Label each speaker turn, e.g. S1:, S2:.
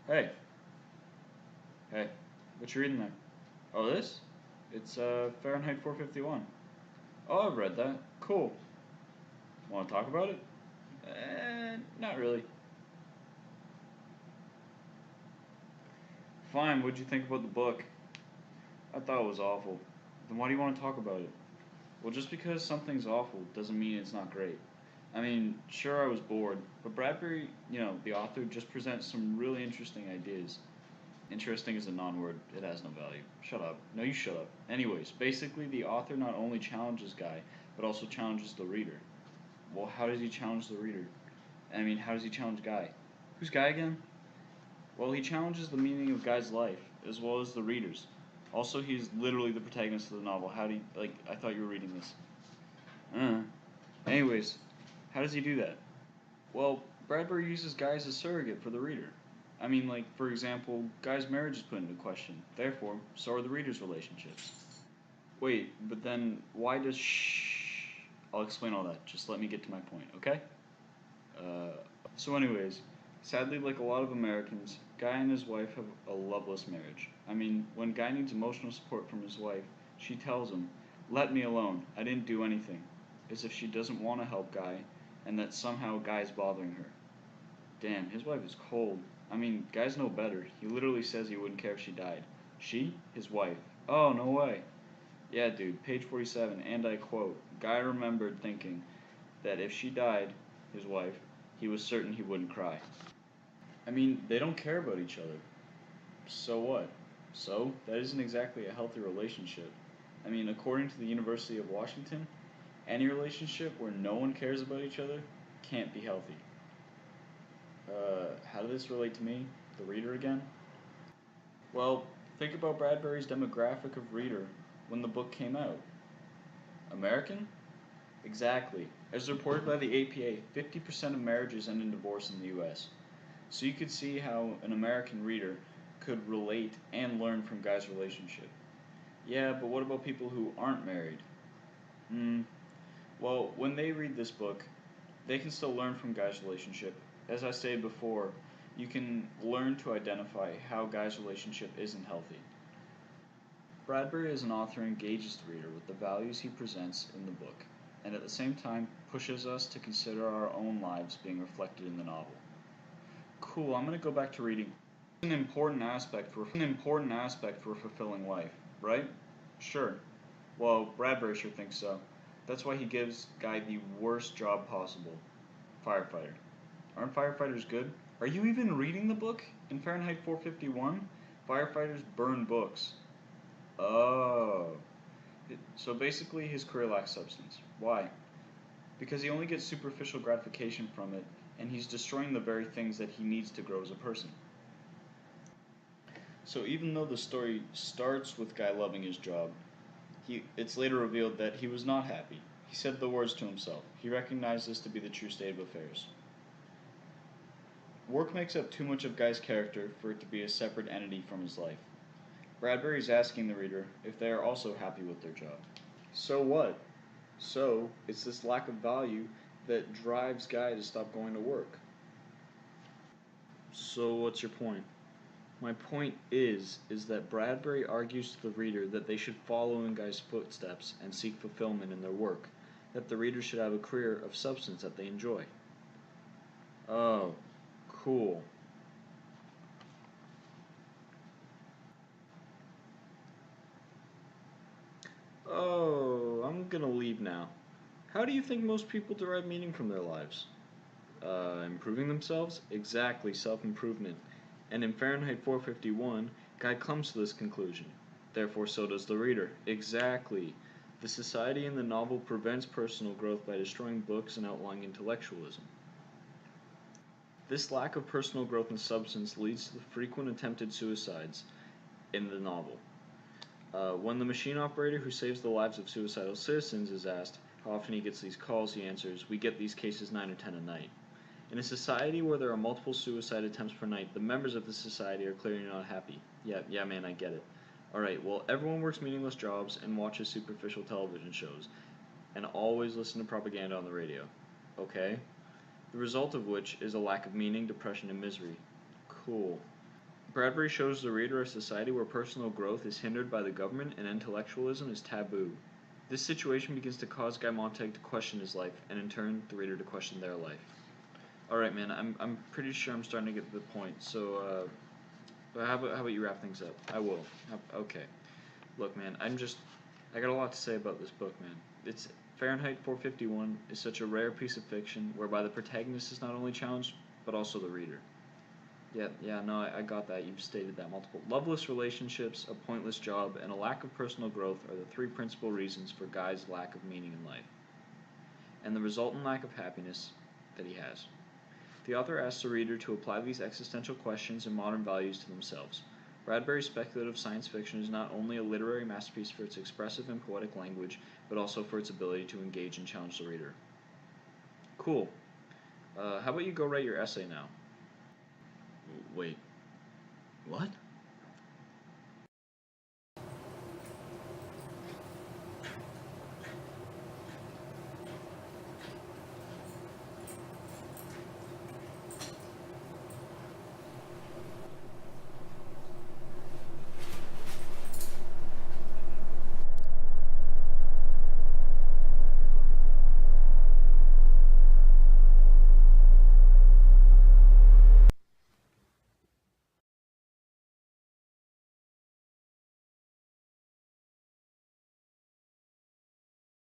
S1: Hey, hey, what you reading there? Oh, this? It's Fahrenheit 451. Oh, I've read that. Cool. Want to talk about it? Not really. Fine, what'd you think about the book? I thought it was awful. Then why do you want to talk about it? Well, just because something's awful doesn't mean it's not great. I mean, sure, I was bored, but Bradbury, the author, just presents some really interesting ideas. Interesting is a non-word. It has no value. Shut up. No, you shut up. Anyways, basically the author not only challenges Guy, but also challenges the reader. Well, how does he challenge the reader? I mean, how does he challenge Guy? Who's Guy again? Well, he challenges the meaning of Guy's life, as well as the reader's. Also, he's literally the protagonist of the novel. How do you, I thought you were reading this. Uh. Anyways, how does he do that? Well, Bradbury uses Guy as a surrogate for the reader. I mean, for example, Guy's marriage is put into question. Therefore, so are the reader's relationships. Wait, but then why does shh? I'll explain all that. Just let me get to my point, okay? Uh, so, anyways, sadly, like a lot of Americans, Guy and his wife have a loveless marriage. I mean, when Guy needs emotional support from his wife, she tells him, "Let me alone. I didn't do anything," as if she doesn't want to help Guy, and that somehow Guy's bothering her. Damn, his wife is cold. I mean, Guy's no better. He literally says he wouldn't care if she died. She? His wife. Oh, no way. Yeah, dude, page 47, and I quote, Guy remembered thinking that if she died, his wife, he was certain he wouldn't cry. I mean, they don't care about each other. So what? So, that isn't exactly a healthy relationship. I mean, according to the University of Washington, any relationship where no one cares about each other can't be healthy. How does this relate to me, the reader again? Well, think about Bradbury's demographic of reader when the book came out. American? Exactly. As reported by the APA, 50% of marriages end in divorce in the US. So you could see how an American reader could relate and learn from Guy's relationship. Yeah, but what about people who aren't married? Hmm. Well, when they read this book, they can still learn from Guy's relationship. As I stated before, you can learn to identify how Guy's relationship isn't healthy. Bradbury as an author engages the reader with the values he presents in the book, and at the same time pushes us to consider our own lives being reflected in the novel. Cool, I'm gonna go back to reading. An important aspect for a fulfilling life, right? Sure. Well, Bradbury sure thinks so. That's why he gives Guy the worst job possible. Firefighter. Aren't firefighters good? Are you even reading the book? In Fahrenheit 451, firefighters burn books. Oh. So basically, his career lacks substance. Why? Because he only gets superficial gratification from it, and he's destroying the very things that he needs to grow as a person. So even though the story starts with Guy loving his job, it's later revealed that he was not happy. He said the words to himself. He recognized this to be the true state of affairs. Work makes up too much of Guy's character for it to be a separate entity from his life. Bradbury is asking the reader if they are also happy with their job. So what? So, it's this lack of value that drives Guy to stop going to work. So, what's your point? My point is that Bradbury argues to the reader that they should follow in Guy's footsteps and seek fulfillment in their work, that the reader should have a career of substance that they enjoy. Oh, cool. Oh, I'm gonna leave now. How do you think most people derive meaning from their lives? Improving themselves? Exactly, self improvement. And in Fahrenheit 451, Guy comes to this conclusion. Therefore, so does the reader. Exactly. The society in the novel prevents personal growth by destroying books and outlawing intellectualism. This lack of personal growth and substance leads to the frequent attempted suicides in the novel. When the machine operator who saves the lives of suicidal citizens is asked how often he gets these calls, he answers, "We get these cases 9 or 10 a night." In a society where there are multiple suicide attempts per night, the members of the society are clearly not happy. Yeah, man, I get it. Alright, well, everyone works meaningless jobs and watches superficial television shows, and always listen to propaganda on the radio. Okay? The result of which is a lack of meaning, depression, and misery. Cool. Bradbury shows the reader a society where personal growth is hindered by the government and intellectualism is taboo. This situation begins to cause Guy Montag to question his life, and in turn, the reader to question their life. Alright, man, I'm pretty sure I'm starting to get to the point, so, how about you wrap things up? I will. Okay. Look, man, I got a lot to say about this book, man. It's Fahrenheit 451 is such a rare piece of fiction whereby the protagonist is not only challenged, but also the reader. Yeah, no, I got that. You've stated that multiple. Loveless relationships, a pointless job, and a lack of personal growth are the three principal reasons for Guy's lack of meaning in life, and the resultant lack of happiness that he has. The author asks the reader to apply these existential questions and modern values to themselves. Bradbury's speculative science fiction is not only a literary masterpiece for its expressive and poetic language, but also for its ability to engage and challenge the reader. Cool. How about you go write your essay now?
S2: Wait, what?